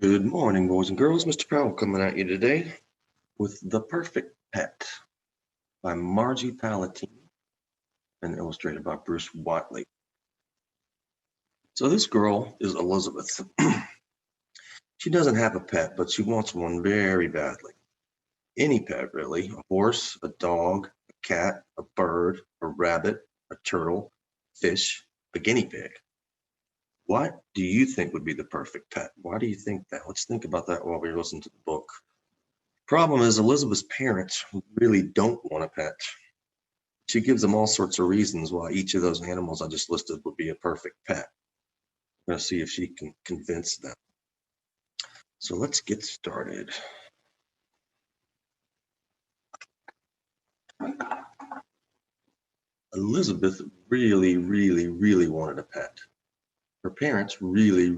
Good morning, boys and girls. Mr. Powell coming at you today with The Perfect Pet by Margie Palatine and illustrated by Bruce Watley. So this girl is Elizabeth. She doesn't have a pet, but she wants one very badly. Any pet, really. A horse, a dog, a cat, a bird, a rabbit, a turtle, fish, a guinea pig. What do you think would be the perfect pet? Why do you think that? Let's think about that while we listen to the book. Problem is, Elizabeth's parents really don't want a pet. She gives them all sorts of reasons why each of those animals I just listed would be a perfect pet. I'm going to see if she can convince them. So let's get started. Elizabeth really wanted a pet. Her parents really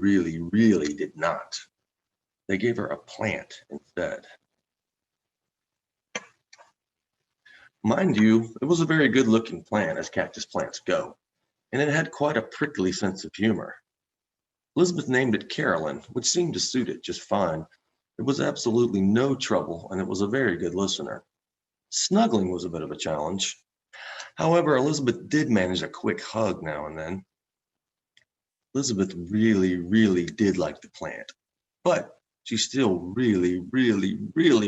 did not. They gave her a plant instead. Mind you, it was a very good looking plant as cactus plants go, and it had quite a prickly sense of humor. Elizabeth named it Carolyn, which seemed to suit it just fine. It was absolutely no trouble, and it was a very good listener. Snuggling was a bit of a challenge. However, Elizabeth did manage a quick hug now and then. Elizabeth really did like the plant, but she still really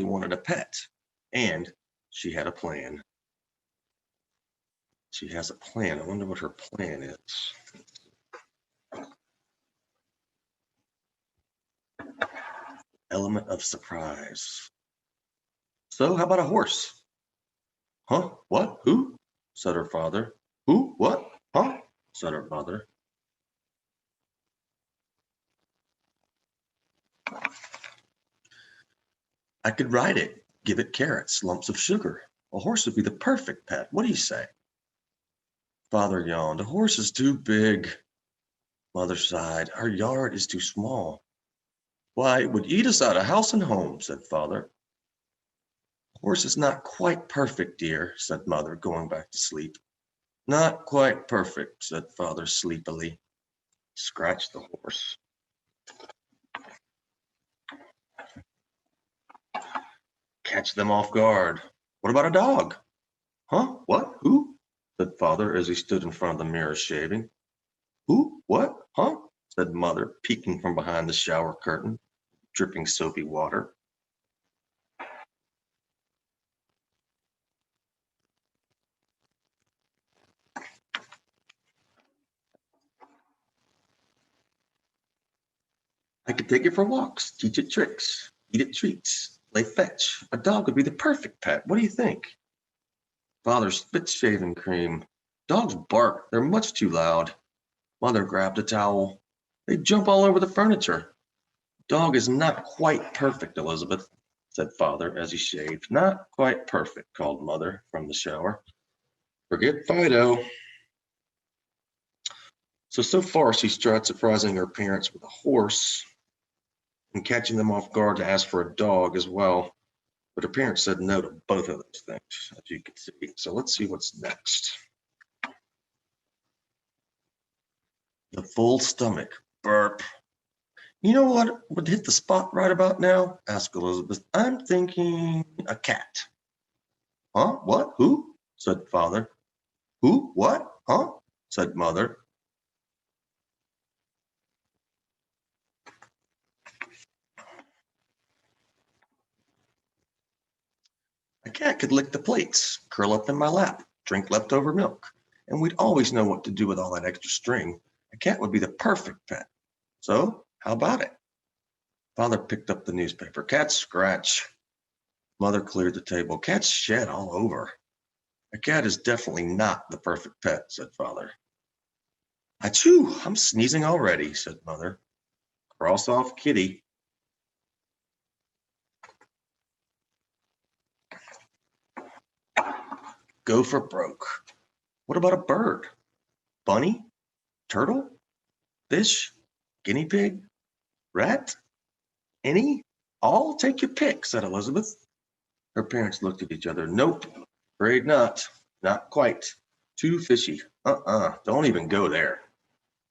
wanted a pet, and she had a plan. She has a plan. I wonder what her plan is. Element of surprise. So how about a horse? Huh? What? Who? Said her father. Who? What? Huh? Said her mother. I could ride it, give it carrots, lumps of sugar. A horse would be the perfect pet. What do you say? Father yawned. A horse is too big. Mother sighed. Our yard is too small. Why, it would eat us out of house and home, said father. Horse is not quite perfect, dear, said mother, going back to sleep. Not quite perfect, said father sleepily. Scratched the horse. Catch them off guard. What about a dog? Huh? What? Who? Said father as he stood in front of the mirror shaving. Who? What? Huh? Said mother, peeking from behind the shower curtain, dripping soapy water. I could take it for walks, teach it tricks, eat it treats, play fetch. A dog would be the perfect pet. What do you think? Father spit shaving cream. Dogs bark. They're much too loud. Mother grabbed a towel. They jump all over the furniture. Dog is not quite perfect, Elizabeth, said father as he shaved. Not quite perfect, called mother from the shower. Forget Fido. So far she's tried surprising her parents with a horse and catching them off guard to ask for a dog as well. But her parents said no to both of those things, as you can see. So let's see what's next. The full stomach. Burp. You know what would hit the spot right about now? Asked Elizabeth. I'm thinking a cat. Huh? What? Who? Said father. Who? What? Huh? Said mother. A cat could lick the plates, curl up in my lap, drink leftover milk, and we'd always know what to do with all that extra string. A cat would be the perfect pet. So, how about it? Father picked up the newspaper. Cat scratch. Mother cleared the table. Cat's shed all over. A cat is definitely not the perfect pet, said father. Achoo, I'm sneezing already, said mother. Cross off kitty. Go for broke. What about a bird? Bunny? Turtle? Fish? Guinea pig? Rat? Any? All? Take your pick, said Elizabeth. Her parents looked at each other. Nope, afraid not. Not quite. Too fishy. Don't even go there.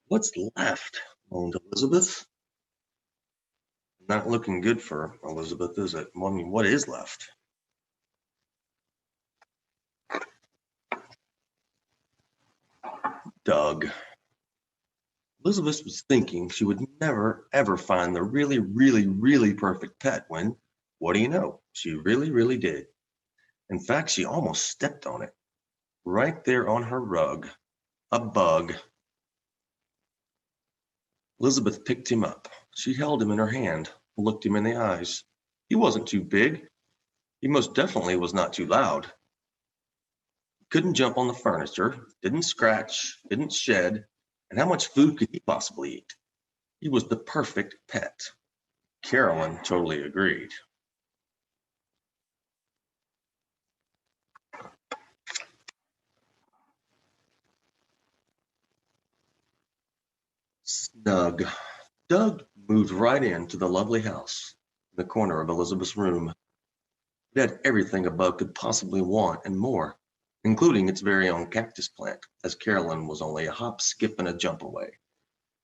What's left? Moaned Elizabeth. Not looking good for Elizabeth, is it? Well, I mean, what is left? Doug. Elizabeth was thinking she would never, ever find the really, really, really perfect pet when, what do you know? She really, really did. In fact, she almost stepped on it. Right there on her rug, a bug. Elizabeth picked him up. She held him in her hand, looked him in the eyes. He wasn't too big. He most definitely was not too loud. Couldn't jump on the furniture, didn't scratch, didn't shed, and how much food could he possibly eat? He was the perfect pet. Carolyn totally agreed. Snug. Doug moved right into the lovely house in the corner of Elizabeth's room. It had everything a bug could possibly want and more, including its very own cactus plant, as Carolyn was only a hop, skip, and a jump away.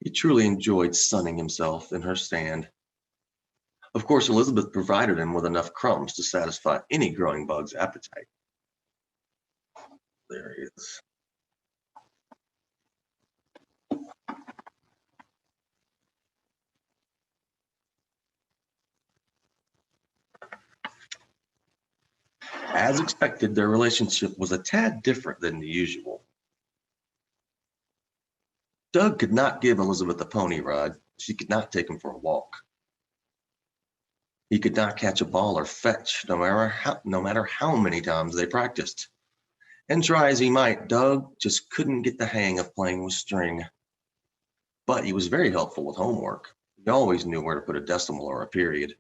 He truly enjoyed sunning himself in her stand. Of course, Elizabeth provided him with enough crumbs to satisfy any growing bug's appetite. There he is. As expected, their relationship was a tad different than the usual. Doug could not give Elizabeth a pony ride. She could not take him for a walk. He could not catch a ball or fetch, no matter how many times they practiced. And try as he might, Doug just couldn't get the hang of playing with string. But he was very helpful with homework. He always knew where to put a decimal or a period.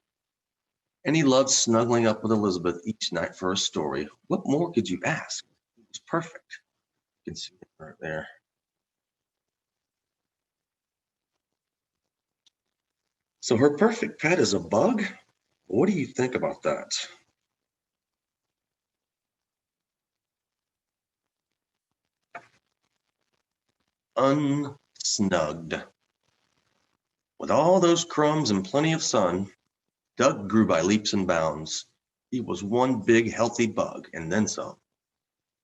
And he loved snuggling up with Elizabeth each night for a story. What more could you ask? It was perfect. You can see it right there. So her perfect pet is a bug? What do you think about that? Unsnugged. With all those crumbs and plenty of sun, Doug grew by leaps and bounds. He was one big healthy bug and then some.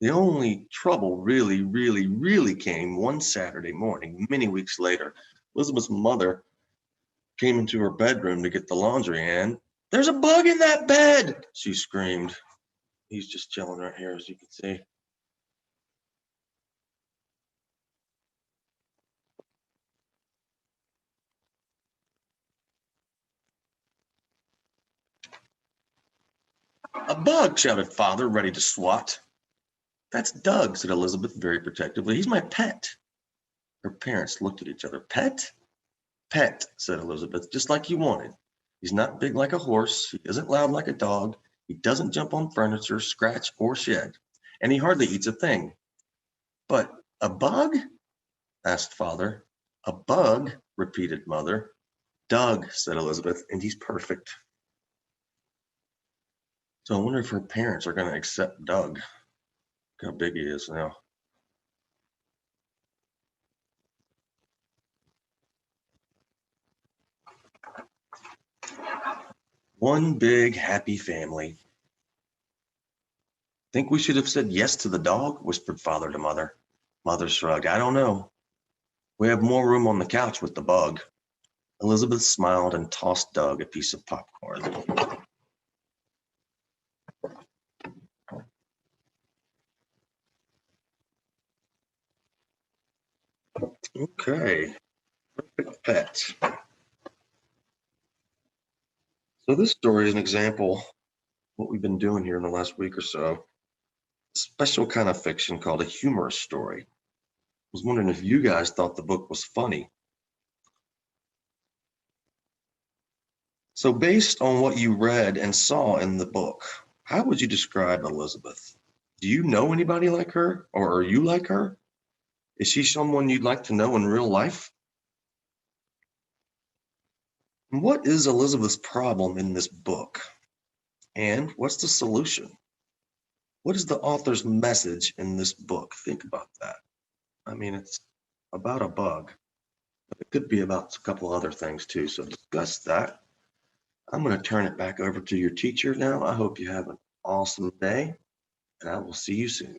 The only trouble really came one Saturday morning, many weeks later. Elizabeth's mother came into her bedroom to get the laundry and there's a bug in that bed, she screamed. He's just chilling right here, as you can see. A bug, shouted father, ready to swat. That's Doug, said Elizabeth very protectively. He's my pet. Her parents looked at each other. Pet? Pet, said Elizabeth, just like you wanted. He's not big like a horse. He isn't loud like a dog. He doesn't jump on furniture, scratch, or shed. And he hardly eats a thing. But a bug? Asked father. A bug, repeated mother. Doug, said Elizabeth, and he's perfect. So I wonder if her parents are going to accept Doug. Look how big he is now. One big happy family. Think we should have said yes to the dog? Whispered father to mother. Mother shrugged. I don't know. We have more room on the couch with the bug. Elizabeth smiled and tossed Doug a piece of popcorn. Okay, perfect pet. So this story is an example of what we've been doing here in the last week or so. A special kind of fiction called a humorous story. I was wondering if you guys thought the book was funny. So based on what you read and saw in the book, how would you describe Elizabeth? Do you know anybody like her, or are you like her? Is she someone you'd like to know in real life? What is Elizabeth's problem in this book? And what's the solution? What is the author's message in this book? Think about that. I mean, it's about a bug, but it could be about a couple other things too. So discuss that. I'm going to turn it back over to your teacher now. I hope you have an awesome day, and I will see you soon.